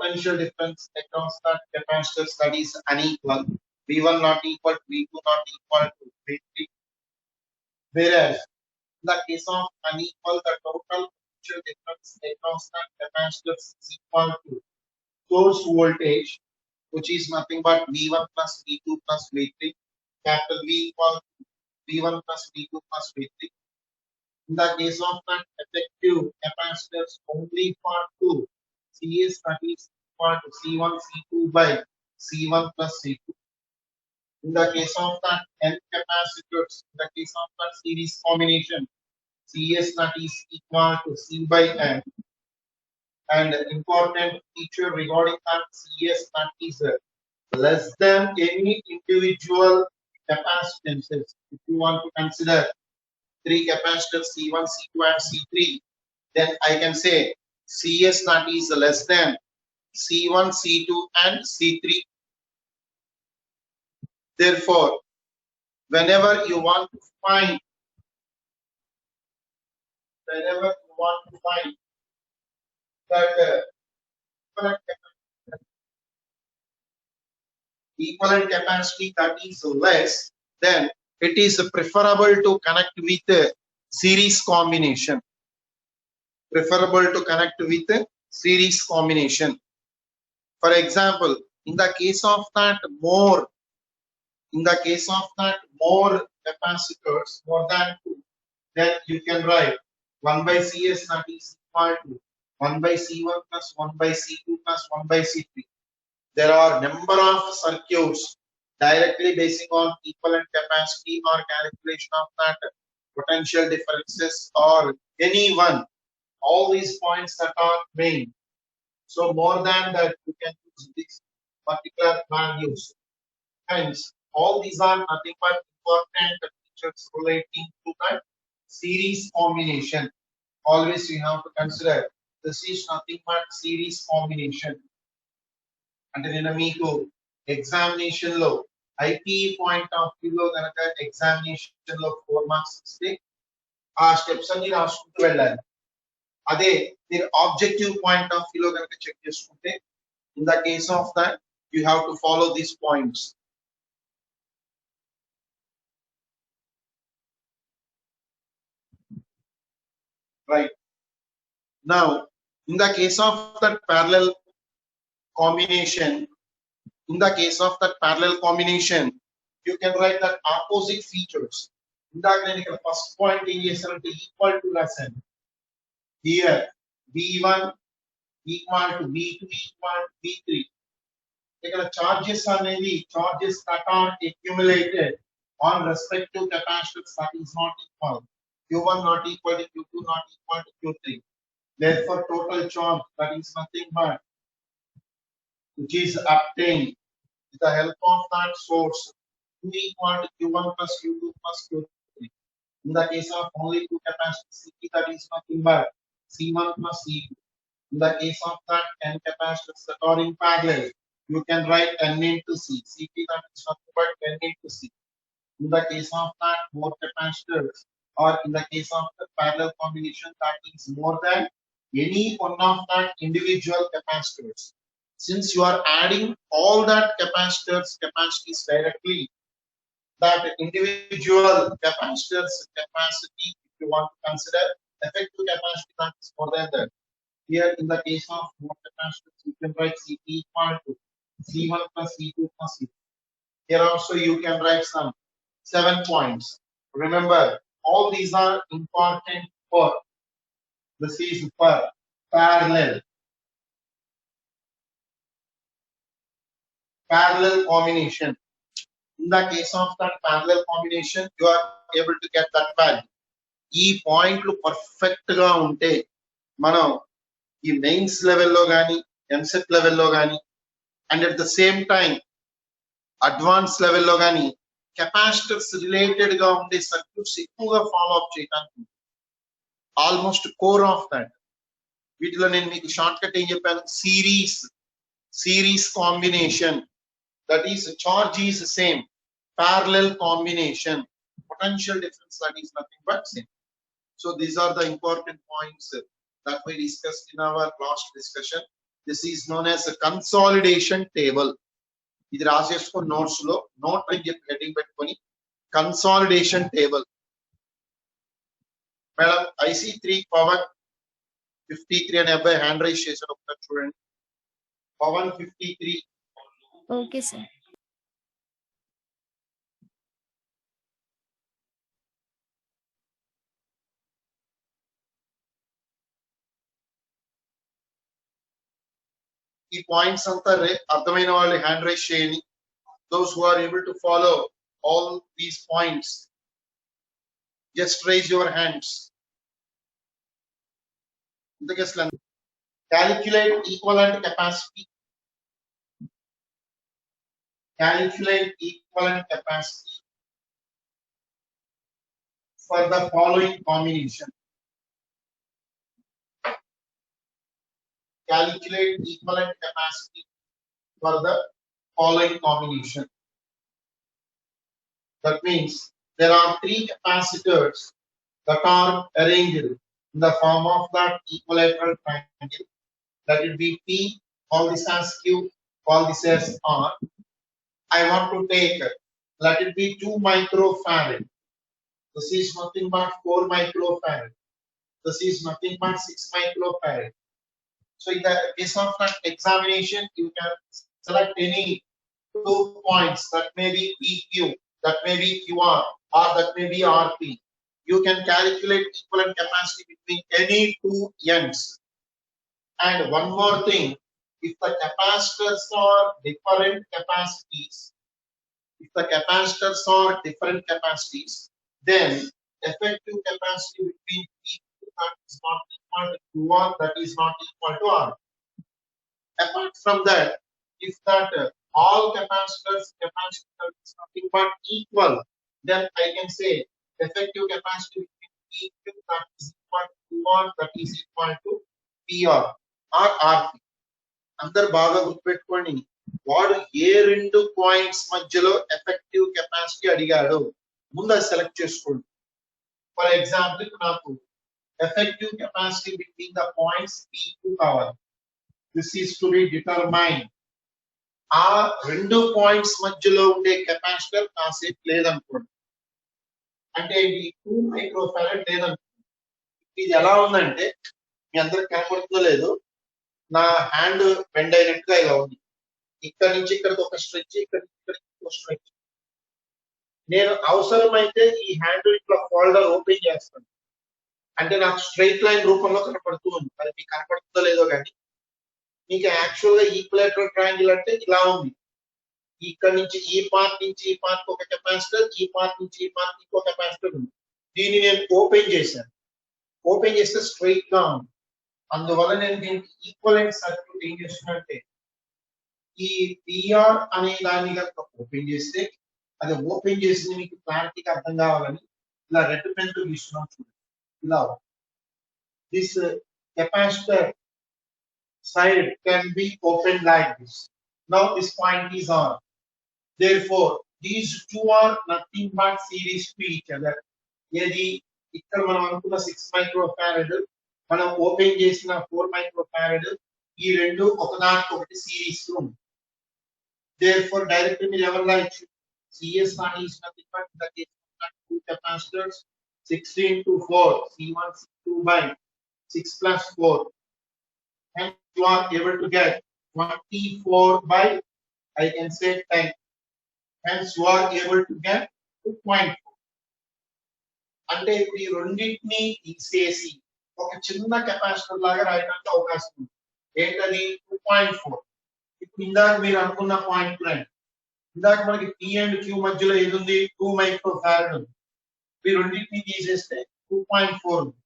potential difference across that capacitor studies unequal. V1 not equal to V2 not equal to V3. Whereas in the case of unequal, the total potential difference across the capacitors is equal to source voltage, which is nothing but V1 plus V2 plus V3. Capital V equal to V1 plus V2 plus V3. In the case of the effective capacitors only for 2, CS that is equal to C1 C2 by C1 plus C2. In the case of the N capacitors, in the case of the series combination, CS that is equal to C by N. And important feature regarding that CS that is less than any individual capacitances. If you want to consider 3 capacitors C1, C2 and C3, then I can say CS that is less than C1, C2 and C3. Therefore, whenever you want to find that equivalent capacity that is less, then it is preferable to connect with a series combination. Preferable to connect with a series combination. For example, in the case of that more capacitors, more than 2, then you can write 1 by CS that is equal to 1 by C1 plus 1 by C2 plus 1 by C3. There are number of circuits directly basing on equivalent capacity or calculation of that potential differences or any one. All these points that are main. So more than that, you can use these particular values. Hence, all these are nothing but important features relating to that series combination. Always you have to consider this is nothing but series combination. And then మీకు examination లో IP point of view లో గనక examination లో 4 marks ఇస్తే ఆ steps అన్ని రాసుకుంటూ వెళ్ళాలి. అదే మీరు ఆబ్జెక్టివ్ పాయింట్ ఆఫ్ వ్యూ లో గనక చెక్ చేసుకుంటే in the case of that you have to follow these points. Right. Now, in the case of that parallel combination, you can write that opposite features. In the first point is equal to lesson. Here, V1 equal to V2 equal to V3. Charges that are accumulated on respective capacitors that is not equal. Q1 not equal to Q2 not equal to Q3. Therefore, total charge that is nothing but which is obtained with the help of that source Q equal to Q1 plus Q2 plus Q3. In the case of only 2 capacitors, CP that is nothing but C1 plus C2. In the case of that N capacitors that are in parallel, you can write N into C. CP that is nothing but N into C. In the case of that more capacitors, or in the case of the parallel combination, that is more than any one of that individual capacitors. Since you are adding all that capacities directly, that individual capacitors capacity, if you want to consider effective capacity, that is more than that. Here, in the case of more capacitors, you can write CP equal to C1 plus C2 plus C3. Here also you can write some 7 points. Remember, all these are important for this is for parallel combination. In the case of that parallel combination, you are able to get that value. ఈ పాయింట్లు perfect గా ఉంటే మనం ఈ mains లెవెల్లో కానీ ఎంసెట్ లెవెల్లో కానీ and at the same time advance లెవెల్లో కానీ కెపాసిటర్స్ రిలేటెడ్ గా ఉండే సర్క్యూట్స్ ఎక్కువగా ఫాలో అప్ చేయడానికి ఆల్మోస్ట్ కోర్ ఆఫ్ దట్. వీటిలో నేను మీకు షార్ట్ కట్ ఏం చెప్పాను, series combination, that is charge is same, parallel combination, potential difference that is nothing but same. So these are the important points that we discussed in our last discussion. This is known as a consolidation table. ఇది రాసేసుకో notes లో note అని చెప్పి heading పెట్టుకొని consolidation table. Madam IC3 Pawan 53 అనే అబ్బాయి hand raise చేశాడు, ఒకసారి చూడండి. పవన్ 53. Okay sir. ఈ పాయింట్స్ అంతా అర్థమైన వాళ్ళు హ్యాండ్ రైజ్ చేయండి. Those who are able to follow all these points, just raise your hands. Calculate equivalent capacity. Calculate equivalent capacity for the following combination. Calculate equivalent capacity for the following combination. That means there are three capacitors that are arranged in the form of that equilateral triangle. That will be P, call this as Q, call this as R. I want to take, let it be 2 microfarad. This is nothing but 4 microfarad. This is nothing but 6 microfarad. So in the case of that examination, you can select any 2 points, that may be PQ, that may be QR, or that may be RP. You can calculate equivalent capacity between any 2 ends. And one more thing, if the capacitors are different capacities, then effective capacity between PQ that is not equal to QR, that is not equal to R. Apart from that, if that all capacitors is nothing but equal, then I can say effective capacity between PQ that is equal to QR, that is equal to PR or RP. అందరు బాగా గుర్తుపెట్టుకోండి, వాడు ఏ రెండు points మధ్యలో effective capacity అడిగాడు ముందు అది select చేసుకోండి. ఫర్ ఎగ్జాంపుల్ నాకు effective capacity between the points PQ కావాలి. This is to be determined. ఆ రెండు పాయింట్స్ మధ్యలో ఉండే కెపాసిటర్ కాసేపు లేదనుకోండి, అంటే ఇది 2 మైక్రోఫారడ్ లేదనుకోండి. ఇది ఎలా ఉందంటే మీ అందరికి కనపడుతుందో లేదో, నా హ్యాండ్ బెండ్ అయినట్టుగా ఇలా ఉంది. ఇక్కడ నుంచి ఇక్కడికి ఒక స్ట్రెచ్, ఇక్కడ నుంచి ఇక్కడికి ఒక స్ట్రెచ్. నేను అవసరమైతే ఈ హ్యాండ్ ఇట్లా ఫోల్డర్ ఓపెన్ చేస్తాను, అంటే నాకు స్ట్రైట్ లైన్ రూపంలో కనపడుతూ ఉంది. మరి మీకు కనపడుతుందో లేదో కానీ మీకు యాక్చువల్ గా ఈక్వలేటరల్ ట్రయాంగిల్ అంటే ఇలా ఉంది. ఇక్కడ నుంచి ఈ పార్ట్ నుంచి ఈ పార్ట్ ఒక కెపాసిటర్, ఈ పార్ట్ నుంచి ఈ పార్ట్ ఇంకో కెపాసిటర్ ఉంది. దీన్ని నేను ఓపెన్ చేశాను, ఓపెన్ చేస్తే స్ట్రైట్ గా ఉంది. అందువల్ల నేను దీనికి ఈక్వలెంట్ సర్క్యూట్ ఏం చేస్తున్నట్టే, ఈ పిఆర్ అనే దాన్ని కనుక ఓపెన్ చేస్తే, అది ఓపెన్ చేసింది మీకు క్లారిటీగా అర్థం కావాలని ఇలా రెడ్ పెన్ తో తీసుకున్నాం చూడండి. ఇలా this capacitor side can be opened like this. Now this point is on. Therefore, these two are nothing but series to each other. ఏది ఇక్కడ మనం అనుకున్న 6 మైక్రోఫారడ్, మనం ఓపెన్ చేసిన 4 మైక్రోఫారడ్, ఈ రెండు ఒకదానికొకటి సిరీస్ లో ఉంది. Therefore, డైరెక్ట్ మీరు ఎవరు రాయొచ్చు, CS is nothing but the case of two capacitors, 16 to 4, C1 C2 by 6 plus 4. And you are able to get 24 by, I can say 10. Hence you are able to get 2.4. అంటే ఇప్పుడు ఈ రెండింటిని తీసేసి ఒక చిన్న కెపాసిటర్ లాగా రాయడానికి అవకాశం ఉంది. ఏంటది 2.4. ఇప్పుడు ఇందాక మీరు అనుకున్న పాయింట్ రండి. ఇందాక మనకి P అండ్ Q మధ్యలో ఏది ఉంది, 2 మైక్రోఫారడ్ ఉంది. ఈ రెండింటిని తీసేస్తే 2.4 ఉంది.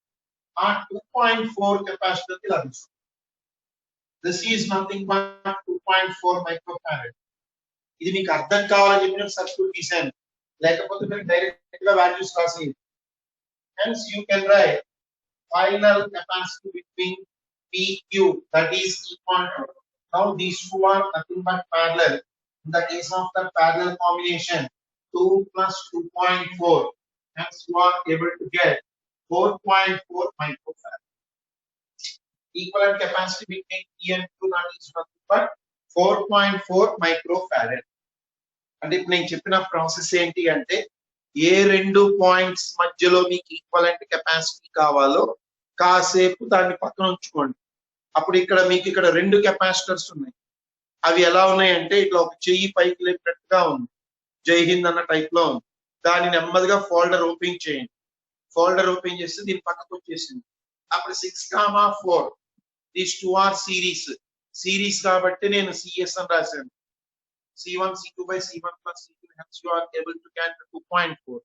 ఆ 2.4 కెపాసిటర్ కి లభిస్తుంది. This is nothing but 2.4 microfarad. ఇది మీకు అర్థం కావాలని చెప్పి నేను సర్క్యూట్ తీసాను, లేకపోతే మీరు డైరెక్ట్ గా వాల్యూస్ రాసేది. Hence you can write final capacity between PQ that is equal to, now these two are nothing but parallel. In the case of the parallel combination, 2 plus 2.4, hence you are able to get 4.4 microfarad. equivalent capacity between P and Q not is nothing but 4.4 microfarad. అంటే ఇప్పుడు నేను చెప్పిన process ఏంటి అంటే ఏ రెండు points మధ్యలో మీకు equivalent capacity కావాలో కాసేపు దాన్ని పక్కన ఉంచుకోండి. అప్పుడు ఇక్కడ మీకు ఇక్కడ రెండు కెపాసిటర్స్ ఉన్నాయి. అవి ఎలా ఉన్నాయంటే ఇట్లా ఒక చెయ్యి పైకి లేపినట్టుగా ఉంది, జై హింద్ అన్న టైప్ లో ఉంది. దాన్ని నెమ్మదిగా ఫోల్డర్ ఓపెన్ చేయండి. ఫోల్డర్ ఓపెన్ చేస్తే దీని పక్కకు వచ్చేసింది. అప్పుడు 6,4 దీస్ 2 ఆర్ సిరీస్ కాబట్టి నేను సిఎస్ అని రాశాను. C1 C2 by C1 plus C2 hence you are able to get 2.4.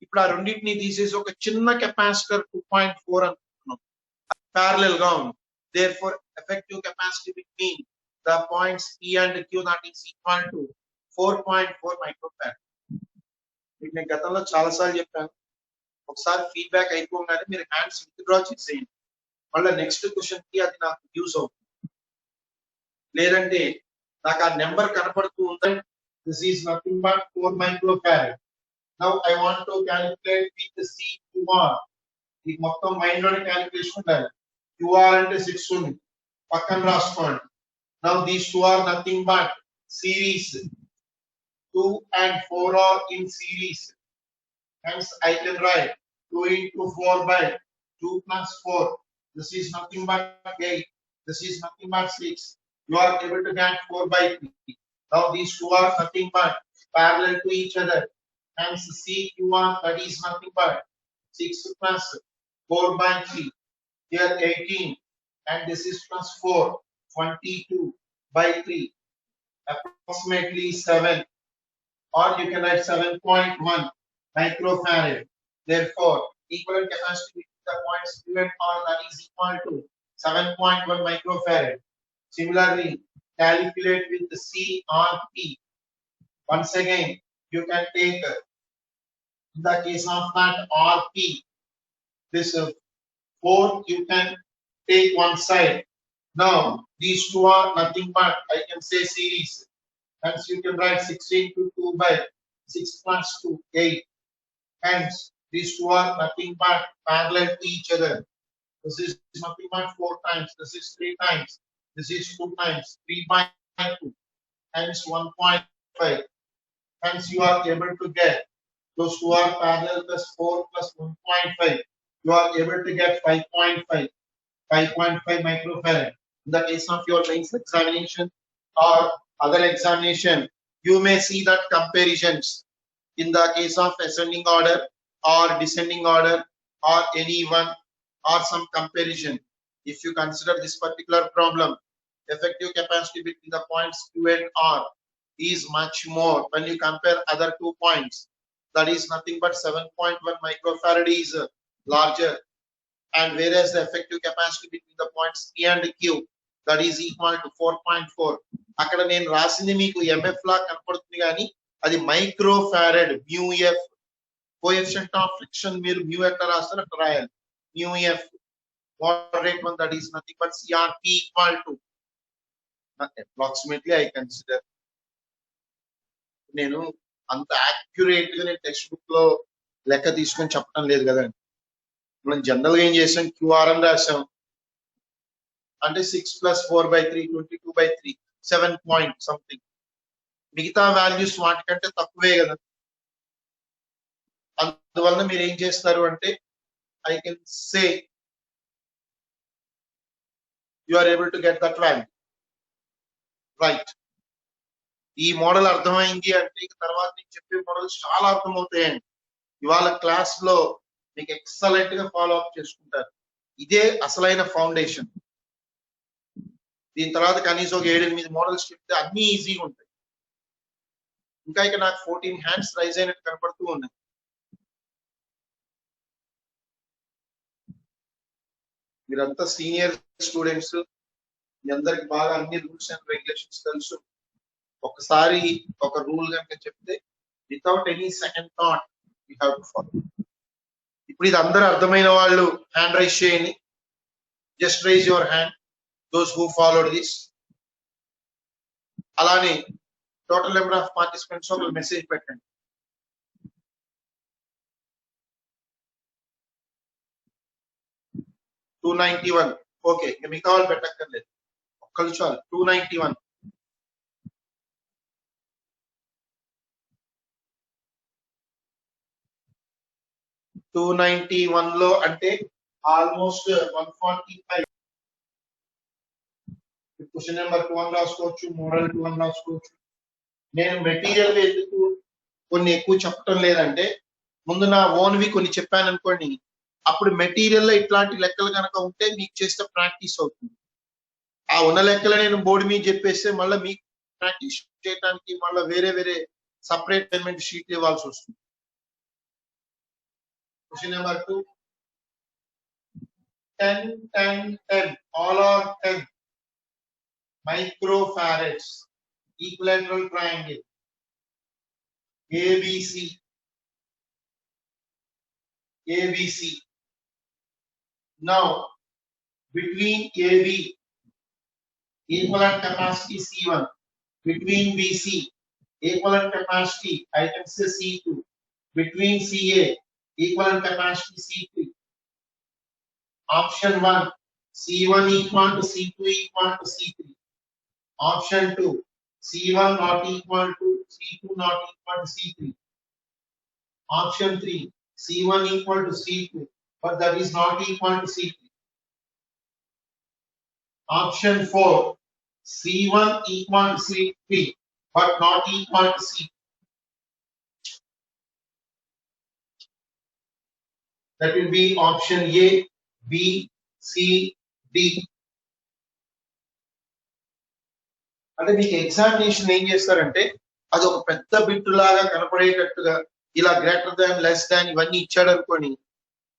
ఇప్పుడు ఆ రెండింటిని తీసేసి ఒక చిన్న కెపాసిటర్ 2.4 అనుకుంటున్నాం, ప్యారలల్ గా ఉంది. therefore effective capacity between the points P and Q that is equal to 4.4 microfarad. మీకు నేను గతంలో చాలా సార్లు చెప్పాను, ఒకసారి ఫీడ్బ్యాక్ అయిపోగానే మీరు హ్యాండ్స్ విత్డ్రా చేసేయండి, మళ్ళీ నెక్స్ట్ క్వశ్చన్ కి అది నాకు యూజ్ అవుతుంది. లేదంటే నాకు ఆ నెంబర్ కనపడుతూ ఉంది, this is nothing but 4 microfarad. Now I want to calculate with CQR. ఈ మొత్తం మైండ్ లోనే క్యాలిక్యులేషన్ ఉండాలి. QR అంటే 6 ఉంది, పక్కన రాసుకోండి. Now these 2 are nothing but series. 2 and 4 are in series. Hence I can write 2 into 4 by 2 plus 4. This is nothing but 8. This is nothing but 6. You are able to get 4 by 3. Now these two are nothing but parallel to each other. Hence CQR that is nothing but 6 plus 4 by 3. Here 18 and this is plus 4. 22 by 3. Approximately 7. Or you can write 7.1 microfarad. Therefore, equivalent capacity between the points Q and R that is equal to 7.1 microfarad. Similarly, calculate with the CRP. Once again, you can take in the case of that RP, this 4 you can take one side. Now these two are nothing but I can say series. Hence you can write 16 to 2 by 6 plus 2, 8. Hence these two are nothing but parallel to each other. This is nothing but 4 times. This is 3 times. This is 2 times. 3 by 2. Hence 1.5. Hence you are able to get those two are parallel plus 4 plus 1.5. You are able to get 5.5. 5.5 microfarad. In the case of your mains examination or other examination, you may see that comparisons in the case of ascending order or descending order or any one or some comparison. If you consider this particular problem, effective capacity between the points Q and R is much more when you compare other 2 points. That is nothing but 7.1 microfarad is larger, and whereas the effective capacity between the points P and Q that is equal to 4.4. అక్కడ నేను రాసింది మీకు MF లా కనపడుతుంది కానీ అది microfarad mu F. Coefficient of friction మీరు mu ఎట్లా రాస్తారు అట్లా రాయాలి. Mu F moderate one that is nothing but CRP equal to approximately I consider. నేను అంత యాక్యురేట్ గా నేను టెక్స్ట్ బుక్ లో లెక్క తీసుకొని చెప్పడం లేదు కదండి. మనం జనరల్ గా ఏం చేసాం, క్యూఆర్ అని రాసాం అంటే 6 plus 4 by 3, 22 by 3, 7 point something. మిగతా వాల్యూస్ వాటికంటే తక్కువే కదా. అందువల్ల మీరు ఏం చేస్తారు అంటే I can say you are able to get that value right. ఈ మోడల్ అర్థమైంది అంటే తర్వాత నేను చెప్పే మోడల్స్ చాలా అర్థమవుతాయండి. ఇవాళ క్లాస్ లో మీకు ఎక్సలెంట్ గా ఫాలో అప్ చేసుకుంటారు. ఇదే అసలైన ఫౌండేషన్. దీని తర్వాత కనీసం ఒక 7-8 మోడల్స్ చెప్తే అన్ని ఈజీగా ఉంటాయి. ఇంకా ఇక్కడ నాకు 14 హ్యాండ్స్ రైజ్ అయినట్టు కనపడుతూ ఉన్నాయి. మీరంతా సీనియర్ స్టూడెంట్స్, మీ అందరికి బాగా అన్ని రూల్స్ అండ్ రెగ్యులేషన్స్ తెలుసు. ఒకసారి ఒక రూల్ కనుక చెప్తే without any second thought you have to follow. ఇప్పుడు ఇది అందరూ అర్థమైన వాళ్ళు హ్యాండ్ రైజ్ చేయండి. Just rise your hand those who followed this. అలానే టోటల్ నెంబర్ ఆఫ్ పార్టిసిపెంట్స్ ఒక మెసేజ్ పెట్టండి. $291 ఓకే, ఇక మిగతా వాళ్ళు పెట్టక్కర్లేదు, ఒక్కళ్ళు చాలు. 291. 291 లో అంటే ఆల్మోస్ట్ 145. క్వశ్చన్ నెంబర్ 2 అని రాసుకోవచ్చు, మోడల్ 2 అని రాసుకోవచ్చు. నేను మెటీరియల్ ఎందుకు కొన్ని ఎక్కువ చెప్పడం లేదంటే, ముందు నా ఓన్వి కొన్ని చెప్పాను అనుకోండి, అప్పుడు మెటీరియల్ లో ఇట్లాంటి లెక్కలు కనుక ఉంటే మీకు చేస్తే ప్రాక్టీస్ అవుతుంది. ఆ ఉన్న లెక్కలు నేను బోర్డు మీద చెప్పేస్తే మళ్ళీ మీకు ప్రాక్టీస్ చేయడానికి మళ్ళీ వేరే వేరే సపరేట్ పేమెంట్ షీట్ ఇవ్వాల్సి వస్తుంది. Question number 2, 10 10 10 all are 10 microfarads equilateral triangle ABC. Now between AB equivalent capacity C1, between BC equivalent capacity I can say C2, between CA equivalent capacity C3. Option 1, C1 equal to C2 equal to C3. Option 2, C1 not equal to C2 not equal to C3. Option 3, C1 equal to C2 but that is not equal to C3. Option 4, C1 equal to C3 but not equal to C. That will be option A, B, C, D. అంటే మీకు examination ఏం చేస్తారంటే అది ఒక పెద్ద bit లాగా కనపడేటట్టుగా ఇలా greater than less than ఇవన్నీ ఇచ్చాడు అనుకోని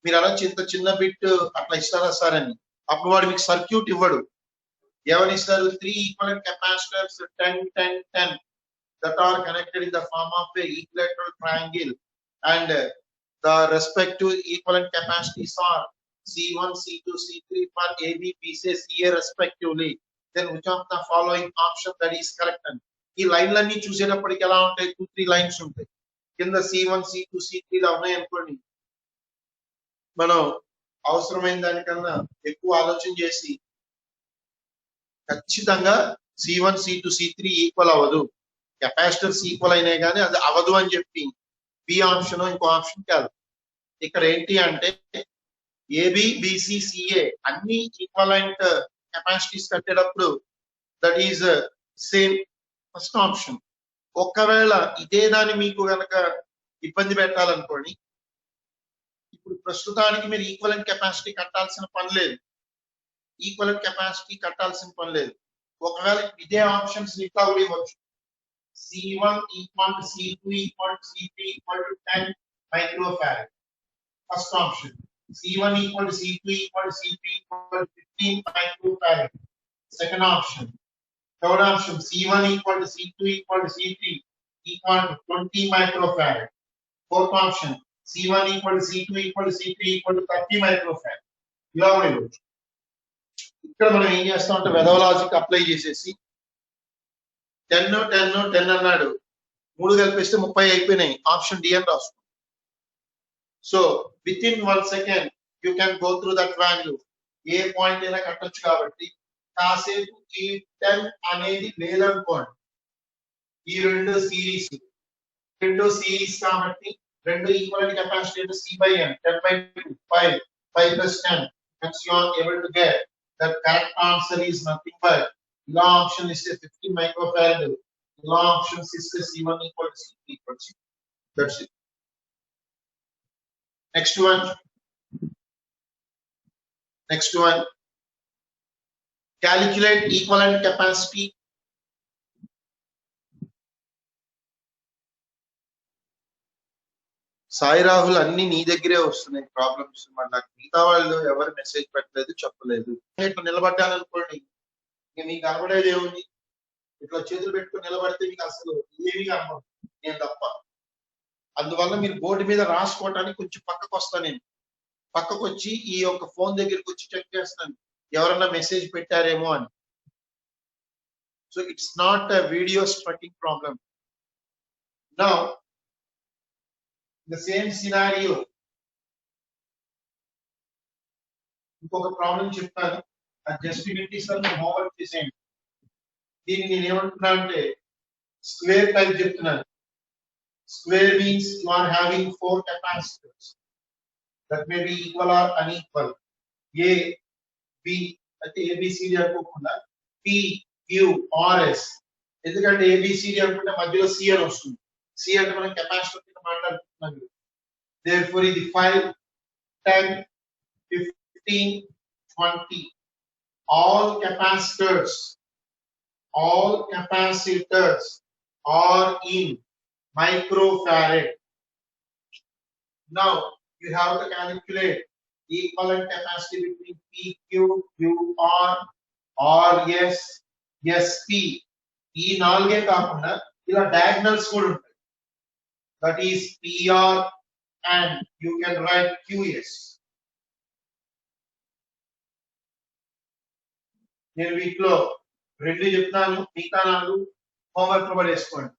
మీరు అనొచ్చు ఇంత చిన్న బిట్ అట్లా ఇస్తారా సార్ అని. అప్పుడు వాడు మీకు సర్క్యూట్ ఇవ్వడు. ఏమని ఇస్తారు? 3 equivalent capacitors 10 10 10 that are connected in the form of a equilateral triangle and the respective equivalent capacities are C1, C2, C3 for AB, BC, CA respectively. Then which of the following option that is correct? And ఈ లైన్లన్నీ చూసేటప్పటికి ఎలా ఉంటాయి? 2-3 lines ఉంటాయి. కింద C1, C2, C3 లా ఉన్నాయి అనుకోండి, మనం అవసరమైన దానికన్నా ఎక్కువ ఆలోచన చేసి ఖచ్చితంగా C1, C2, C3 ఈక్వల్ అవ్వదు, కెపాసిటర్స్ ఈక్వల్ అయినాయి కానీ అది అవ్వదు అని చెప్పి బి ఆప్షన్ ఇంకో ఆప్షన్ కాదు. ఇక్కడ ఏంటి అంటే ఏబి బిసి సిఏ అన్ని ఈక్వలెంట్ కెపాసిటీస్ కట్టేటప్పుడు that is same first option. ఒకవేళ ఇదే దాన్ని మీకు గనక ఇబ్బంది పెట్టాలనుకోండి, ఇప్పుడు ప్రస్తుతానికి మీరు ఈక్వలెంట్ కెపాసిటీ కట్టాల్సిన పని లేదు, ఒకవేళ ఇదే ఆప్షన్స్ ఇట్లా కూడా ఇవ్వచ్చు. C1 equal to C2 equal to C3 equal to 10 microfarad. First option. C1 equal to C2 equal to C3 equal to 15 microfarad. Second option. Third option. C1 equal to C2 equal to C3 equal to 20 microfarad. Fourth option. C1 equal to C2 equal to C3 equal to 30 microfarad. ఇలా కూడా ఇవ్వచ్చు. ఇక్కడ మనం ఏం చేస్తామంటే వెదవ logic apply చేసేసి 10 10 10 అన్నాడు, 3 కలిపిస్తే 30 అయిపోయినాయి, ఆప్షన్ డి అని రాసుకో. So with in 1 second you can go through that value. A point అయినా కట్టొచ్చు కాబట్టి కాసేపు ఈ 10 అనేది లేదనుకోండి, ఈ రెండు సిరీస్ కాబట్టి రెండు equal capacity C/n 10/2 5 5 plus 10 and you are able to get the correct answer is nothing but ఇలా ఆప్షన్ ఇస్తే 50 మైక్రోఫారడ్, ఇలా ఆప్షన్స్ ఇస్తే C1 equal to C3 equal to C. That's it. Next one. Calculate equivalent capacity. Sai Rahul అన్ని నీ దగ్గరే వస్తున్నాయి problems, మరి నాకు మిగతా వాళ్ళు ఎవరు మెసేజ్ పెట్టలేదు, చెప్పలేదు. ఇట్లా నిలబడ్డాననుకోండి, ఇక మీకు కనబడేది ఏముంది? ఇట్లా చేతులు పెట్టుకుని నిలబడితే మీకు అసలు ఏమీ కనబడదు, నేను తప్ప. అందువల్ల మీరు బోర్డు మీద రాసుకోవటానికి కొంచెం పక్కకు వస్తాను. నేను పక్కకు వచ్చి ఈ యొక్క ఫోన్ దగ్గరికి వచ్చి చెక్ చేస్తాను ఎవరన్నా మెసేజ్ పెట్టారేమో అని. So it's not a video strucking problem. Now the same scenario ఇంకొక ప్రాబ్లం చెప్తాను. జస్ట్ ఇన్నిసార్లు హోంవర్క్ చేసేయండి. దీన్ని నేను ఏమంటున్నా అంటే స్క్వేర్ టైప్ చెప్తున్నాను. Square means you are having 4 capacitors that may be equal or unequal. A B అయితే ఏబిసిడి అనుకోకుండా పి క్యూ ఆర్ఎస్. ఎందుకంటే ఏబిసిడి అనుకుంటే మధ్యలో సి అని వస్తుంది. సి అంటే మనం కెపాసిటర్ కింద మాట్లాడుతున్నాం. దేర్ఫోర్ ఇది 5 10 15 20 all capacitors are in microfarad. Now you have to calculate equivalent capacity between PQ, QR, RS, SP. ఈ నాలుగే కాకుండా ఇలా diagonals కూడా ఉంటాయి. That is PR and you can write QS. నేను వీటిలో రెండు చెప్తాను, మిగతా నాలుగు హోంవర్క్ లో పడేసుకోండి.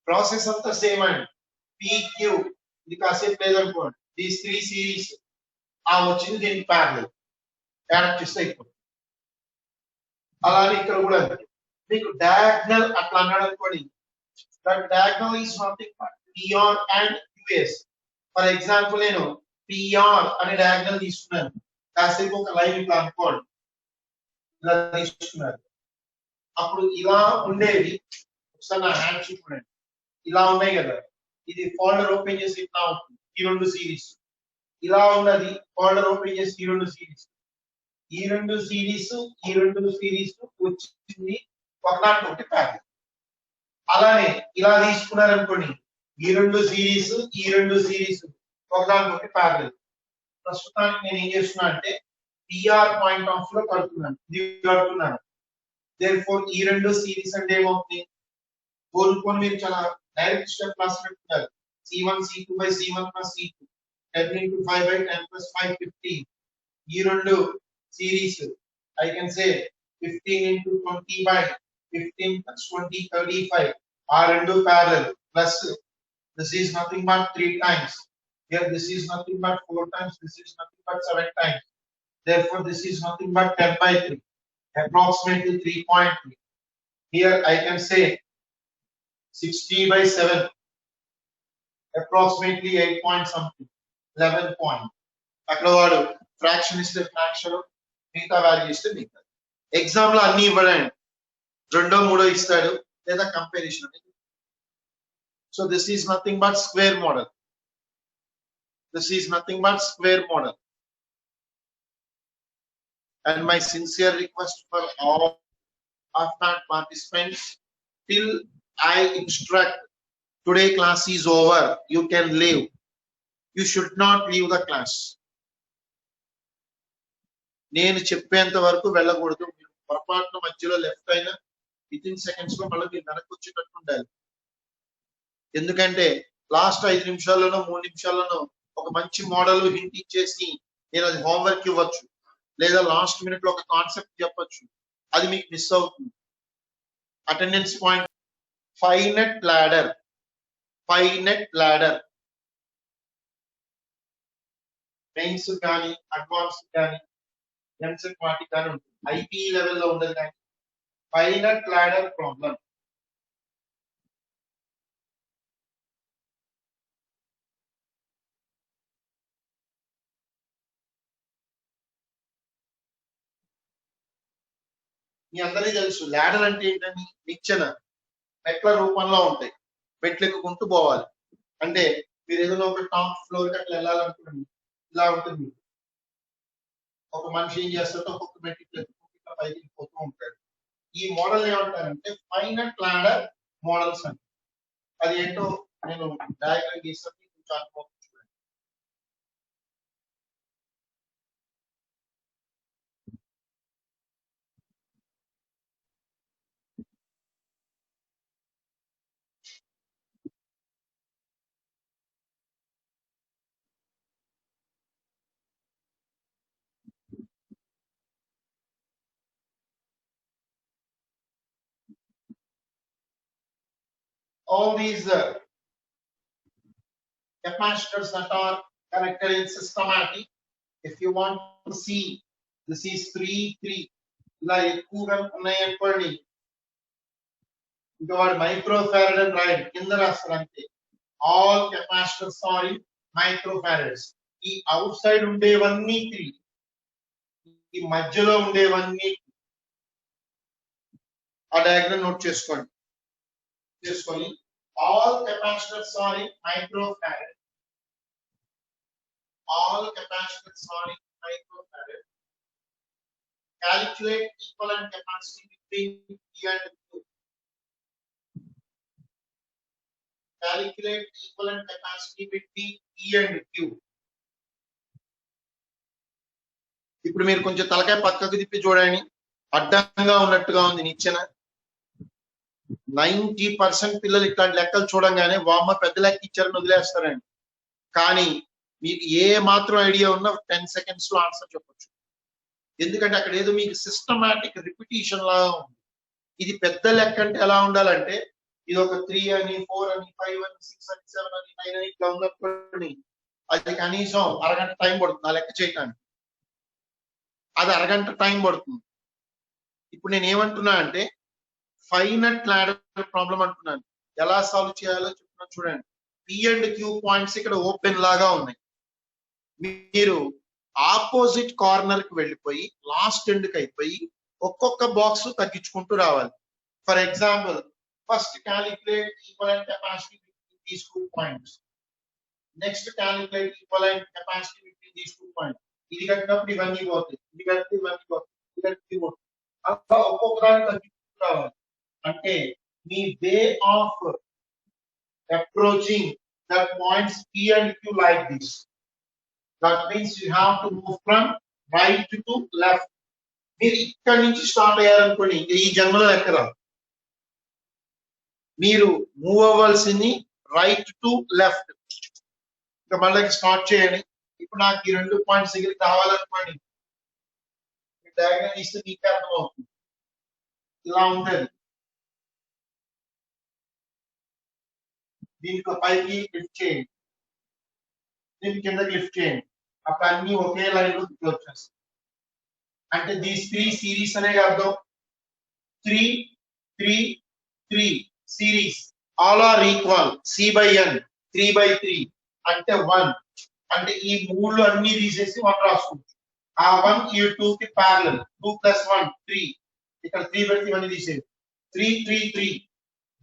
ప్రాసెస్ అంతా సేమ్ అండి. PQ ఇది కాసేపు లేదనుకోండి. దీస్ 3 సిరీస్ వచ్చింది దీనికి ప్యారలల్ కనెక్ట్ చేస్తే అయిపోతుంది. అలానే ఇక్కడ కూడా మీకు డయాగ్నల్ అట్లా అన్నాడు అనుకోండి. That diagonal is nothing but PR and QS. For example నేను PR అనే డయాగ్నల్ తీసుకున్నాను. కాసేపు ఒక లైన్ ఇట్లా అనుకోండి, ఇలా తీసుకున్నారు. అప్పుడు ఇలా ఉండేది ఒకసారి నా హ్యాండ్ షీట్ చూడండి, ఇలా ఉన్నాయి కదా. ఇది ఫోల్డర్ ఓపెన్ చేసి ఇట్లా ఉంటుంది ఈ రెండు సిరీస్. ఇలా ఉన్నది ఫోల్డర్ ఓపెన్ చేసి ఈ రెండు సిరీస్. ఈ రెండు సిరీస్ వచ్చింది ఒకదానికొకటి ప్యారలల్. అలానే ఇలా తీసుకున్నారనుకోండి, ఈ రెండు సిరీస్ ఒకదానికొకటి ప్యారలల్. ప్రస్తుతానికి నేను ఏం చేస్తున్నా అంటే PR పాయింట్ ఆఫ్ లో కడుతున్నాను. దేర్ఫోర్ ఈ రెండు సిరీస్ అంటే ఏమవుతుంది, కోరుకొని మీరు చాలా డైరెక్ట్ స్టెప్ క్లాస్ పెట్టుకున్నారు. C1 C2 by C1 plus C2 10 into 5 by 10 plus 5 15. ఈ రెండు series I can say 15 into 20 by 15 plus 20 35. ఆ రెండు parallel plus this is nothing but 3 times. Here this is nothing but 4 times. This is nothing but 7 times. Therefore this is nothing but 10 by 3, approximately 3.3. Here I can say 60 by 7, approximately 8 point something, 11 point. అక్కడ వాడు fraction ఇస్తే fraction, మిగతా value ఇస్తే మిగతా. Exam లో అన్ని ఇవ్వడండి, రెండో మూడో ఇస్తాడు లేదా comparison. So this is nothing but square model. And my sincere request for all of that participants, till I instruct today class is over, you can leave. You should not leave the class. నేను చెప్పేంత వరకు వెళ్ళకూడదు. మీరు పొరపాటున మధ్యలో left అయినా within seconds లో మళ్ళీ మీరు వెనక్కి వచ్చేటట్టు ఉండాలి. ఎందుకంటే లాస్ట్ 5 నిమిషాల్లోనో 3 నిమిషాల్లోనో ఒక మంచి మోడల్ హింట్ ఇచ్చేసి నేను అది హోంవర్క్ ఇవ్వచ్చు, లేదా లాస్ట్ మినిట్ లో ఒక కాన్సెప్ట్ చెప్పొచ్చు, అది మీకు మిస్ అవుతుంది. Attendance point finite ladder mains కానీ అడ్వాన్స్ కానీ ఎంసెట్ వాటికి కానీ ఉంటుంది. ఐపీ లెవెల్లో ఉండదు. కానీ ఫైనట్ ladder ప్రాబ్లం మీ అందరికీ తెలుసు. ladder అంటే ఏంటని, నిచ్చెన మెట్ల రూపంలో ఉంటాయి, మెట్లు ఎక్కుకుంటూ పోవాలి. అంటే మీరు ఏదైనా ఒక టాప్ ఫ్లోర్ కి అట్లా వెళ్ళాలనుకోండి, ఇలా ఉంటుంది. ఒక మనిషి ఏం చేస్తాడో ఒక్కొక్క మెట్లు ఇట్లా పైకి పోతూ ఉంటాడు. ఈ మోడల్ ఏమంటారంటే ఫైనట్ ladder మోడల్స్ అంటే. అది ఏంటో నేను డయాగ్రామ్ గీస్తాను, కొంచెం అర్థమవుతుంది. All these capacitors that are connected in systematic, if you want to see, this is 3 3 ఇలా ఎక్కువగా ఉన్నాయి అనుకోండి, ఇంకా వాడు మైక్రోఫారడ్ అని రాయడు, కింద రాస్తారు అంతే. All capacitors are in microfarads. ఈ అవుట్ సైడ్ ఉండేవన్నీ 3, ఈ మధ్యలో ఉండేవన్నీ. ఆ డయాగ్రామ్ నోట్ చేసుకొని all capacitors are in microfarad. All capacitors are in microfarad. Calculate equivalent capacity between P and Q. Calculate equivalent capacity between P and Q. ఇప్పుడు మీరు కొంచెం తలకాయ పక్కకు తిప్పి చూడండి, అడ్డంగా ఉన్నట్టుగా ఉంది నిచ్చెన. 90% పిల్లలు ఇట్లాంటి లెక్కలు చూడంగానే వామ్మ పెద్ద లెక్క ఇచ్చారని వదిలేస్తారండి. కానీ మీకు ఏ మాత్రం ఐడియా ఉన్నా 10 seconds లో ఆన్సర్ చెప్పొచ్చు. ఎందుకంటే అక్కడ ఏదో మీకు సిస్టమాటిక్ రిపిటీషన్ లాగా ఉంది. ఇది పెద్ద లెక్క అంటే ఎలా ఉండాలంటే, ఇది ఒక 3 అని 4 అని 5 అని 6 అని 7 అని 9 అని ఇట్లా ఉందనుకోండి, అది కనీసం అరగంట టైం పడుతుంది ఆ లెక్క చేయడానికి. అది అరగంట టైం పడుతుంది. ఇప్పుడు నేను ఏమంటున్నా అంటే, ఫైనట్ లాడర్ ప్రాబ్లం అంటున్నాను. ఎలా సాల్వ్ చేయాలో చెప్తున్నాను చూడండి. పి అండ్ క్యూ పాయింట్స్ ఇక్కడ ఓపెన్ లాగా ఉన్నాయి. మీరు ఆపోజిట్ కార్నర్ కి వెళ్ళిపోయి లాస్ట్ ఎండ్ కి అయిపోయి ఒక్కొక్క బాక్స్ తగ్గించుకుంటూ రావాలి. For example, first calculate equivalent capacity between these 2 points. Next calculate equivalent capacity between these 2 points. ఇది కట్టినప్పుడు ఇవన్నీ పోతాయి, ఇది కట్టి ఇవన్నీ పోతాయి, ఇది కట్టి పోతాయి. అలా ఒక్కొక్క దాన్ని తగ్గించుకుంటూ రావాలి. అంటే మీ way of approaching the points P and Q like this. That means you have to move from right to left. మీరు ఇక్కడి నుంచి స్టార్ట్ అయ్యారనుకోండి, ఈ జన్మలో ఎక్కరా. మీరు మూవ్ అవ్వాల్సింది రైట్ టు లెఫ్ట్. ఇంకా మళ్ళీ స్టార్ట్ చేయండి. ఇప్పుడు నాకు ఈ 2 పాయింట్స్ దగ్గరికి రావాలనుకోండి, డయాగ్రామ్ ఇస్తే మీకు అర్థమవుతుంది. ఇలా ఉండేది, దీనికి పైకి లిఫ్ట్ చేయండి, దీని కిందకి లిఫ్ట్ చేయండి. అప్పుడు అన్ని ఒకే లైన్ లో వచ్చేస్తాయి. అంటే దీస్ 3 సిరీస్ అనేది అర్థం. 3 3 3 series, all are equal. C/N 3/3 అంటే 1. అంటే ఈ 3 అన్ని తీసేసి 1 రాసుకోవచ్చు. ఆ 1 ఈ 2 కి ప్యారలల్. 2 + 1 3. ఇక్కడ 3 పెడితే ఇవన్నీ తీసేది. 3 3 3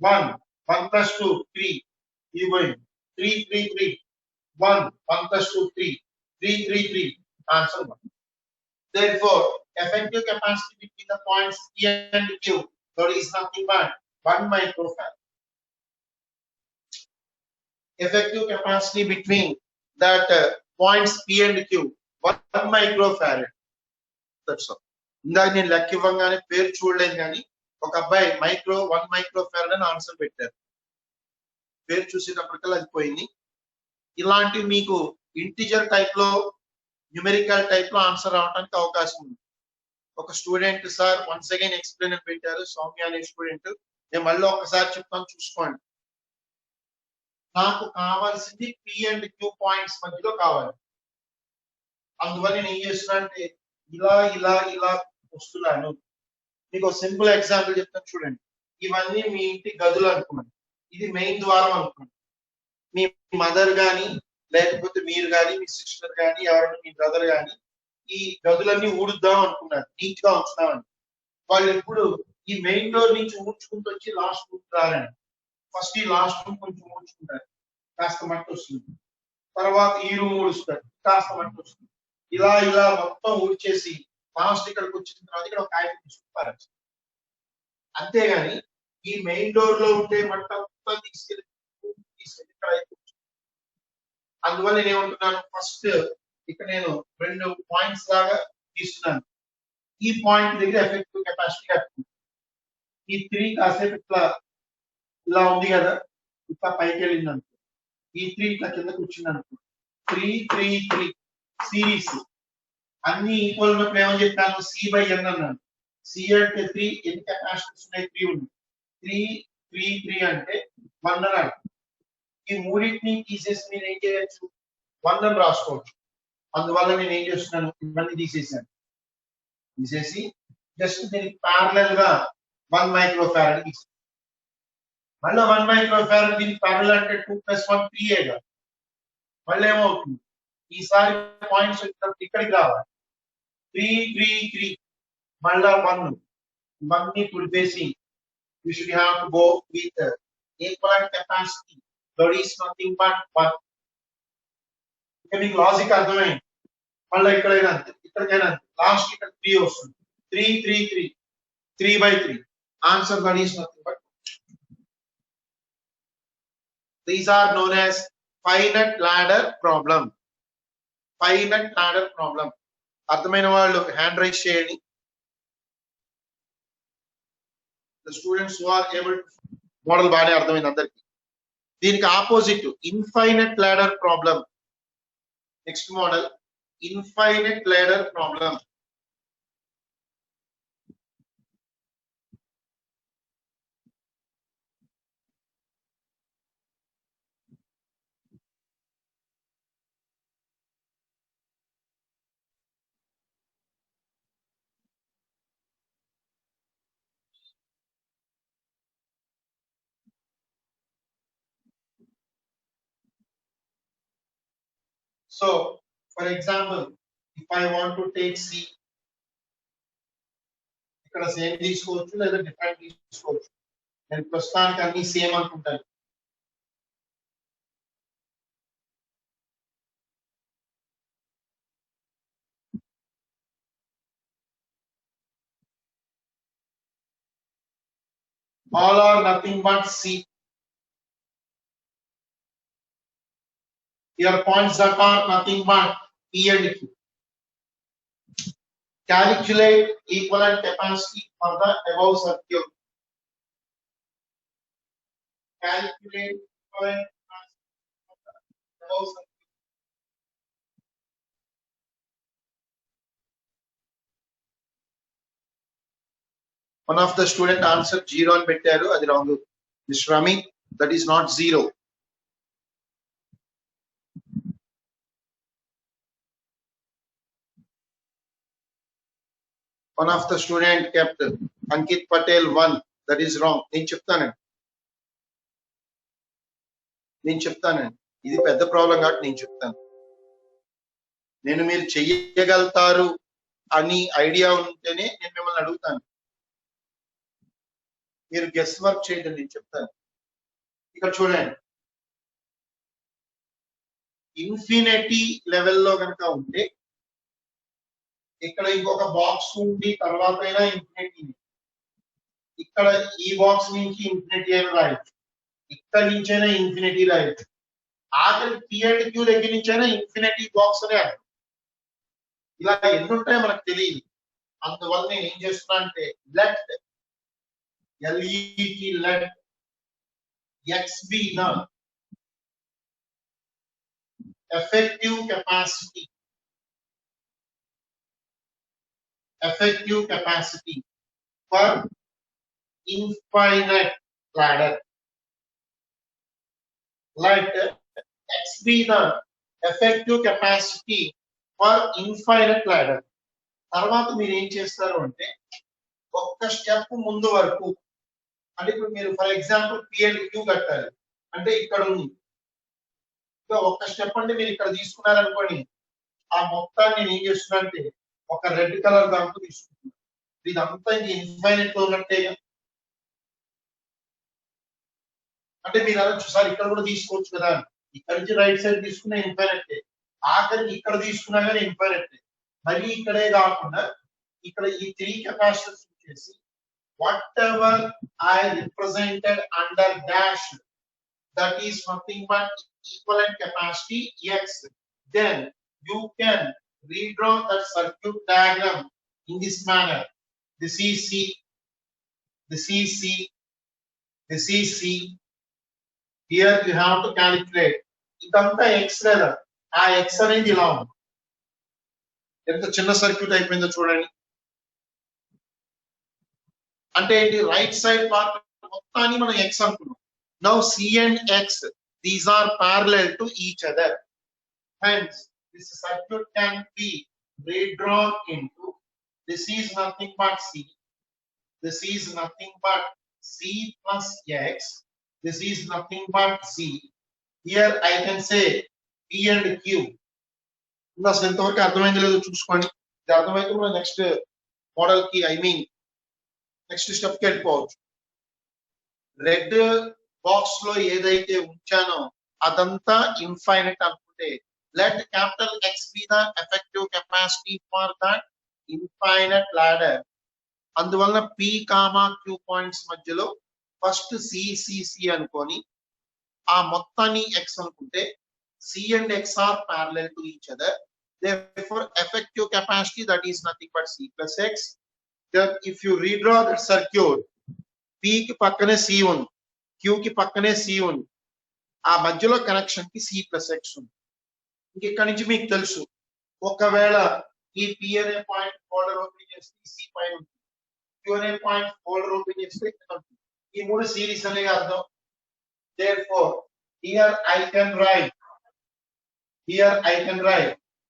1 1 + 2 3. ఇది పోయింది. 3 3 3 1 1 + 2 3 3 3 3. Answer 1. Therefore, effective capacity between the points P and Q, that is nothing but 1 microfarad. Effective capacity between that points P and Q, 1 microfarad. That's all. ఇందాక నేను లెక్క ఇవ్వగానే పేరు చూడలేదు, కానీ ఒక అబ్బాయి 1 మైక్రోఫారడ్ అని ఆన్సర్ పెట్టారు. పేరు చూసేటప్పటికల్లా అది పోయింది. ఇలాంటివి మీకు ఇంటిజర్ టైప్ లో, న్యూమెరికల్ టైప్ లో ఆన్సర్ రావడానికి అవకాశం ఉంది. ఒక student sir once again explain అని పెట్టారు, సౌమ్య అనే స్టూడెంట్. నేను మళ్ళీ ఒకసారి చెప్తాను, చూసుకోండి. నాకు కావాల్సింది P and Q పాయింట్స్ మధ్యలో కావాలి. అందువల్ల నేను ఏం చేస్తున్నా అంటే, ఇలా ఇలా ఇలా వస్తున్నాను. మీకు ఒక సింపుల్ ఎగ్జాంపుల్ చెప్తాను చూడండి. ఇవన్నీ మీ ఇంటి గదులు అనుకోండి, ఇది మెయిన్ ద్వారం అనుకోండి. మీ మదర్ కానీ, లేకపోతే మీరు కానీ, మీ సిస్టర్ కానీ, ఎవరైనా మీ బ్రదర్ కానీ ఈ గదులన్నీ ఊడుద్దాం అనుకున్నారు, నీట్ గా ఉంచుదామని. వాళ్ళు ఎప్పుడు ఈ మెయిన్ డోర్ నుంచి ఊడ్చుకుంటూ వచ్చి లాస్ట్ రూమ్ రారండి. ఫస్ట్ ఈ లాస్ట్ రూమ్ కొంచెం ఊడ్చుకుంటారు, కాస్త మట్టి వస్తుంది. తర్వాత ఈ రూమ్ ఊడుస్తారు, కాస్త మట్టి వస్తుంది. ఇలా ఇలా మొత్తం ఊడ్చేసి లాస్ట్ ఇక్కడికి వచ్చిన తర్వాత ఇక్కడ ఒక కాగితం తీసుకుంటారు. అంతేగాని ఈ మెయిన్ డోర్ లో ఉంటే మట్ట మొత్తం తీసుకెళ్ళి ఇక్కడ అయిపోతుంది. అందువల్ల నేను ఏమంటున్నాను, ఫస్ట్ ఇక్కడ నేను 2 పాయింట్స్ లాగా తీస్తున్నాను. ఈ పాయింట్ దగ్గర ఎఫెక్టివ్ కెపాసిటీ కట్టుకుంది. ఈ 3 కాసేపు ఇట్లా ఇలా ఉంది కదా, ఇట్లా పైకి వెళ్ళింది అనుకో. ఈ 3 ఇట్లా కిందకు వచ్చింది అనుకో. 3 3 3 సిరీస్ అన్ని ఈక్వల్ ఉన్నప్పుడు ఏమని చెప్పాను, C/N అన్నాను. C అంటే 3, ఎన్ని కెపాసిటీస్ ఉన్నాయి, 3 ఉంది. 3 3 3 అంటే 1 అన్నాడు. ఈ మూడింటిని తీసేసి నేను ఏం చేయొచ్చు, 1 అని రాసుకోవచ్చు. అందువల్ల నేను ఏం చేస్తున్నాను, ఇవన్నీ తీసేసి జస్ట్ దీనికి ప్యారలల్ గా 1 మైక్రోఫారడ్ ఇస్తుంది. మళ్ళీ 1 మైక్రోఫారడ్ దీనికి ప్యారలల్ అంటే 2 + 1 3 గా మళ్ళీ ఏమవుతుంది ఈసారి పాయింట్స్ వచ్చినప్పుడు ఇక్కడికి రావాలి 3 3 3 మళ్ళా 1 ఇవన్నీ కుడిపేసి you should have to go with equivalent capacity that is nothing but 1. ఇంకా మీకు లాజిక్ అర్థమైంది. మళ్ళీ ఇక్కడైనా అంతే ఇక్కడికైనా అంతే లాస్ట్ ఇక్కడ 3 వస్తుంది 3 3 3 3/3 answer that is nothing but these are known as finite ladder problem. Finite ladder problem అర్థమైన వాళ్ళు హ్యాండ్ రైజ్ చేయండి. The students who are able to model బాగానే అర్థమైంది అందరికి. దీనికి opposite infinite ladder problem. Next model infinite ladder problem. So, for example, if I want to take C, ఇక్కడ same తీసుకోవచ్చు లేదా డిఫరెంట్ తీసుకోవచ్చు. నేను ప్రస్తుతానికి అన్ని సేమ్ అనుకుంటాను. All are nothing but C. Here points that are nothing but P and Q. Calculate equivalent capacity for the above circuit. Calculate equivalent capacity for the above circuit. One of the student answered 0 and పెట్టారు అది wrong. Mr. Rami, that is not 0. One of the student kept Ankit Patel 1. That is wrong. నేను చెప్తానండి ఇది పెద్ద problem కాబట్టి నేను చెప్తాను. నేను మీరు చెయ్యగలుగుతారు అని ఐడియా ఉంటేనే నేను మిమ్మల్ని అడుగుతాను. మీరు గెస్ వర్క్ చేయండి నేను చెప్తాను. ఇక్కడ చూడండి ఇన్ఫినిటీ లెవెల్లో కనుక ఉంటే ఇక్కడ ఇంకొక బాక్స్ ఉండి తర్వాత అయినా ఇన్ఫినిటీ, ఇక్కడ ఈ బాక్స్ నుంచి ఇన్ఫినిటీ అయినా రాయొచ్చు, ఇక్కడ నుంచైనా ఇన్ఫినిటీ రాయొచ్చు, ఆఖరి P and Q దగ్గర నుంచైనా ఇన్ఫినిటీ బాక్స్ అనే అర్థం. ఇలా ఎన్ని ఉంటాయో మనకు తెలియదు. అందువల్ల నేను ఏం చేస్తున్నా అంటే let LET let X be the effective capacity for infinite ladder. Let X be the effective capacity for infinite ladder. తర్వాత మీరు ఏం చేస్తారు అంటే ఒక్క స్టెప్ ముందు వరకు అంటే ఇప్పుడు మీరు for example P and Q కట్టాలి అంటే ఇక్కడ ఉంది. ఇంకా ఒక్క స్టెప్ అంటే మీరు ఇక్కడ తీసుకున్నారనుకోండి ఆ మొత్తాన్ని నేను ఏం చేస్తున్నా అంటే ఒక రెడ్ కలర్ దాంట్లో తీసుకుంటున్నాను. ఇదంతా ఇన్ఫైనైట్ లో ఉన్నట్టే. అంటే మీరు అనొచ్చు సార్ ఇక్కడ కూడా తీసుకోవచ్చు కదా, ఇక్కడ నుంచి రైట్ సైడ్ తీసుకున్న ఇన్ఫైనైట్, ఆఖరికి ఇక్కడ తీసుకున్నా కానీ ఇన్ఫైనైట్. మళ్ళీ ఇక్కడే కాకుండా ఇక్కడ ఈ 3 కెపాసిటర్స్ చేసి whatever I represented under dash that is nothing but equivalent capacity X, then you can redraw that circuit diagram in this manner. This is C, this is C, this is C. Here you have to calculate ఇదంతా X లేదా ఆ X అనేది ఇలా ఉంది. ఎంత చిన్న circuit అయిపోయిందో చూడండి. అంటే ఏంటి రైట్ సైడ్ పార్ట్ మొత్తాన్ని మనం X అనుకున్నాం. Now C and X, these are parallel to each other. Hence, this circuit can be redrawn into This is nothing but C. This is nothing but C plus X. This is nothing but C. Here I can say P and Q. అసలు ఎంతవరకు అర్థమైందో లేదో చూసుకోండి. ఇది అర్థమైతే మనం next model కి next step కి వెళ్ళిపోవచ్చు. రెడ్ బాక్స్ లో ఏదైతే ఉంచానో అదంతా ఇన్ఫైనైట్ అనుకుంటే let capital X be the effective capacity for that infinite ladder. అందువలన P కామా Q పాయింట్స్ మధ్యలో ఫస్ట్ సిసిసి అనుకొని ఆ మొత్తాన్ని X అనుకుంటే C and X are parallel to each other. Therefore, effective capacity that is nothing but C plus X. Then if you redraw that circuit, P కి పక్కనే C ఉంది, Q కి పక్కనే C ఉంది, ఆ మధ్యలో కనెక్షన్ కి C plus X ఉంది. ఇక్కడ నుంచి మీకు తెలుసు ఒకవేళ ఈ P అనే పాయింట్ ఫోల్డర్ ఓపెన్ చేస్తే C పైన ఉంటుంది, Q అనే పాయింట్ ఫోల్డర్ ఓపెన్ చేస్తే ఇక్కడ ఉంటుంది. ఈ మూడు సిరీస్ అనే అర్థం. Therefore, here I can write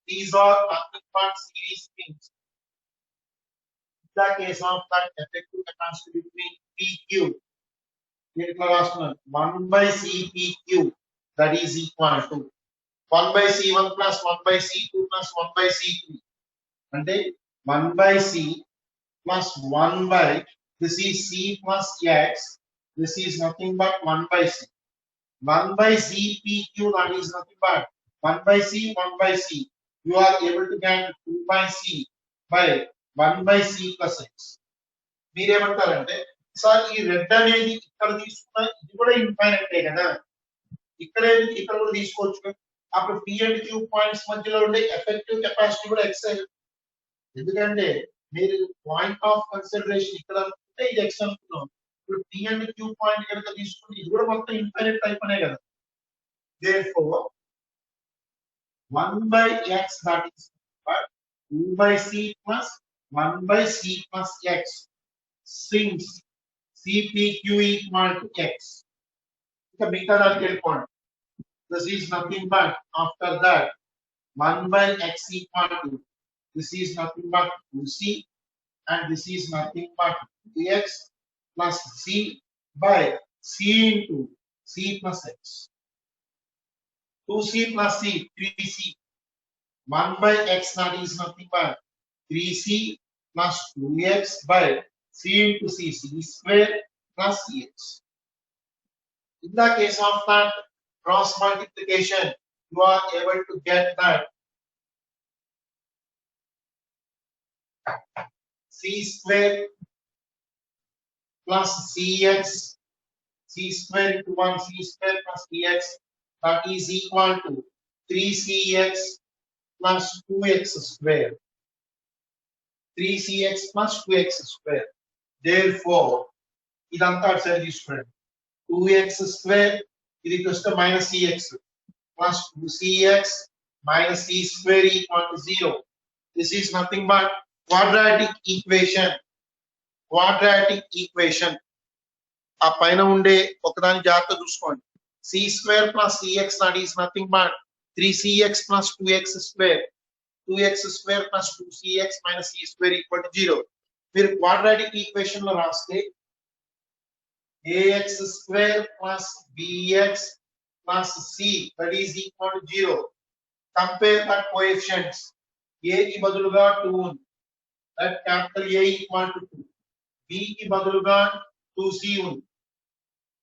these are nothing but series things. In the case of that effective capacity between PQ, 1 by CPQ, that is equal to 1 by C1 plus 1 by C2 plus 1 by C3. And then 1 by C plus 1 by, this is C plus X, this is nothing but 1 by C. 1 by CPQ, that is nothing but 1 by C, 1 by C. You are able to get 2 by C by 1 by C plus X. మీరేమంటారంటే sir ఈ red అనేది ఇక్కడ తీసుకున్న ఇది కూడా infinite కదా, ఇక్కడ కూడా తీసుకోవచ్చు. అప్పుడు P అండ్ Q పాయింట్స్ మధ్యలో ఉండే ఎఫెక్టివ్ కెపాసిటీ కూడా X. ఎందుకంటే మీరు పాయింట్ ఆఫ్ కన్సిడరేషన్ ఇక్కడ అనుకుంటే ఇది X అనుకున్నాం. ఇప్పుడు P అండ్ Q పాయింట్ కనుక తీసుకుంటే ఇది కూడా మొత్తం ఇన్ఫైనైట్ టైప్ అనే కదా. Therefore, 1 by X that is 2 by C plus 1 by C plus X. Since CPQ equal to X. The beta that point. This is nothing but after that 1 by X equal to, this is nothing but 2C and this is nothing but 2X plus C by C into C plus X. 2C plus C, 3C. 1 by X that is nothing but 3C plus 2X by C into C, C square plus CX. In the case of that cross multiplication, you are able to get that C square plus CX, C square into 1 C square plus CX, that is equal to 3CX plus 2X square. 3CX plus 2X square. Therefore, ఇదంతా సరి తీసుకోండి. 2X square is equal to minus CX plus 2CX minus C square equal to 0. This is nothing but quadratic equation. ఆ పైన ఉండే ఒకదాని జాగ్రత్త చూసుకోండి. C square plus CX that is nothing but 3CX plus 2X square. 2X square plus 2CX minus C square equal to 0. మీరు quadratic equation లో రాస్తే AX square plus BX plus C that is equal to 0. Compare the coefficients. A की बदलुगा 2, that capital A equal to 2. B की बदलुगा 2C ఉంది.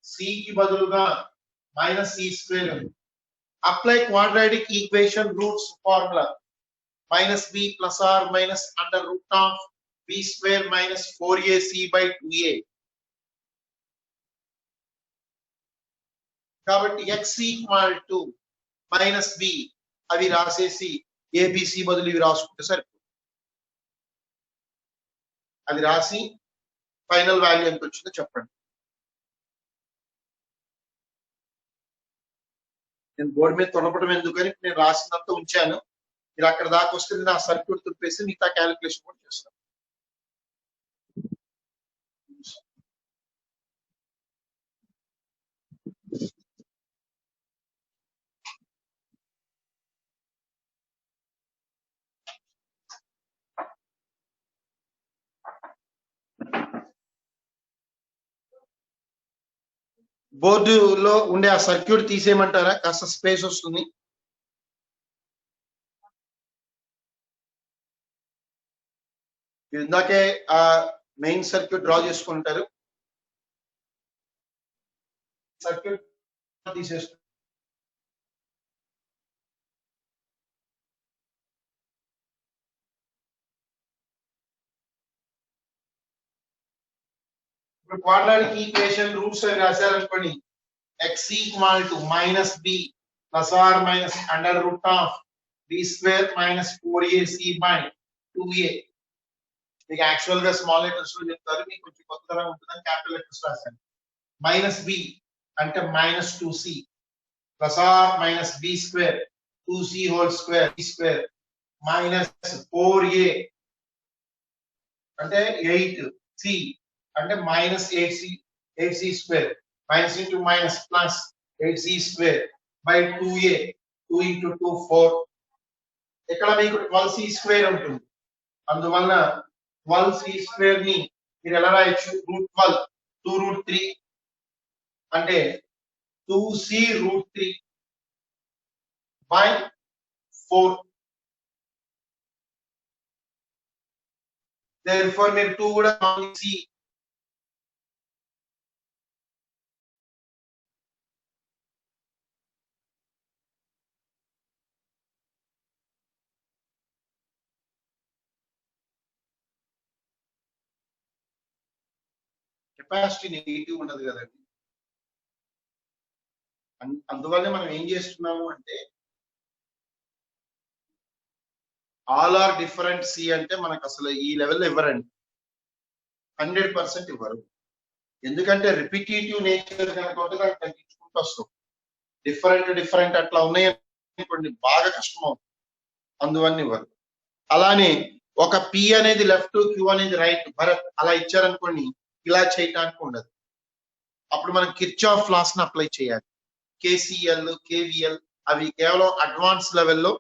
C की बदलुगा minus C square ఉంది. Apply quadratic equation roots formula. Minus B plus R minus under root of B square minus 4AC by 2A. కాబట్టి X equal to minus B అవి రాసేసి ABC బదులు ఇవి రాసుకుంటే సరిపోతుంది. అది రాసి ఫైనల్ వాల్యూ ఎంత వచ్చిందో చెప్పండి. నేను బోర్డు మీద తొలపడం ఎందుకని నేను రాసినంత ఉంచాను. మీరు అక్కడ దాకా వస్తే నా సర్క్యూట్ తుడిపేసి మిగతా క్యాలిక్యులేషన్ కూడా చేస్తాను. బోర్డులో ఉండే ఆ సర్క్యూట్ తీసేయమంటారా? కాస్త స్పేస్ వస్తుంది. ఇందాకే ఆ మెయిన్ సర్క్యూట్ డ్రా చేసుకుంటారు. సర్క్యూట్ తీసేస్తారు. ఇప్పుడు క్వాడ్రాటిక్ ఈక్వేషన్ రూట్స్ అని రాశారనుకోండి, x equal to minus B plus or minus under root of B square minus 4ac by 2a. మీకు యాక్చువల్ గా స్మాల్ లెటర్స్ లో చెప్తారు, మీకు కొంచెం కొత్తగా ఉంటుందని క్యాపిటల్ లెటర్స్ రాశాను. మైనస్ బి అంటే minus 2c plus or minus B square 2c whole square B square minus 4a అంటే 8c అంటే minus 8c square minus into minus plus 8c square by 2a 2 into 2 4. ఇక్కడ మీకు 12c square ఉంటుంది. అందువలన 12c square ని మీరు ఎలా రాయొచ్చు? రూట్ 12 2 రూట్ 3 అంటే 2c రూట్ 3 బై 4. therefore మీరు 2 కూడా c కెపాసిటీ నెగిటివ్ ఉండదు కదండి. అందువల్ల మనం ఏం చేస్తున్నాము అంటే ఆల్ ఆర్ డిఫరెంట్ సి అంటే మనకు అసలు ఈ లెవెల్ ఇవ్వరండి, 100% ఇవ్వరు. ఎందుకంటే రిపిటేటివ్ నేచర్ కనుక ఉంటే దాన్ని తగ్గించుకుంటూ వస్తాం. డిఫరెంట్ అట్లా ఉన్నాయి అనుకోండి, బాగా కష్టం అవుతుంది. అందువల్ల ఇవ్వరు. అలానే ఒక పి అనేది లెఫ్ట్, క్యూ అనేది రైట్, భరత్ అలా ఇచ్చారనుకోండి, ఇలా చేయటానికి ఉండదు. అప్పుడు మనం కిర్చాఫ్ లాస్ ని అప్లై చేయాలి. కేసిఎల్, కేవిఎల్ అవి కేవలం అడ్వాన్స్ లెవెల్లో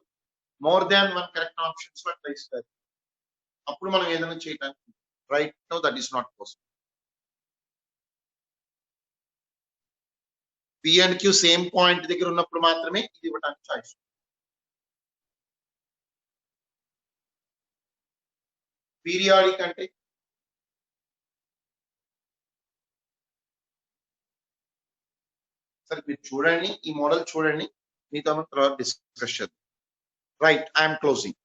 more than one correct options అట్లా ఇస్తారు. అప్పుడు మనం ఏదైనా చేయడానికి right no that is not possible. P and Q same point దగ్గర ఉన్నప్పుడు మాత్రమే ఇది ఇవ్వడానికి చాయిస్. పీరియాడిక్ అంటే సరే మీరు చూడండి, ఈ మోడల్ చూడండి, మీతో తర్వాత డిస్కస్ చేద్దాం. Right, I'm closing.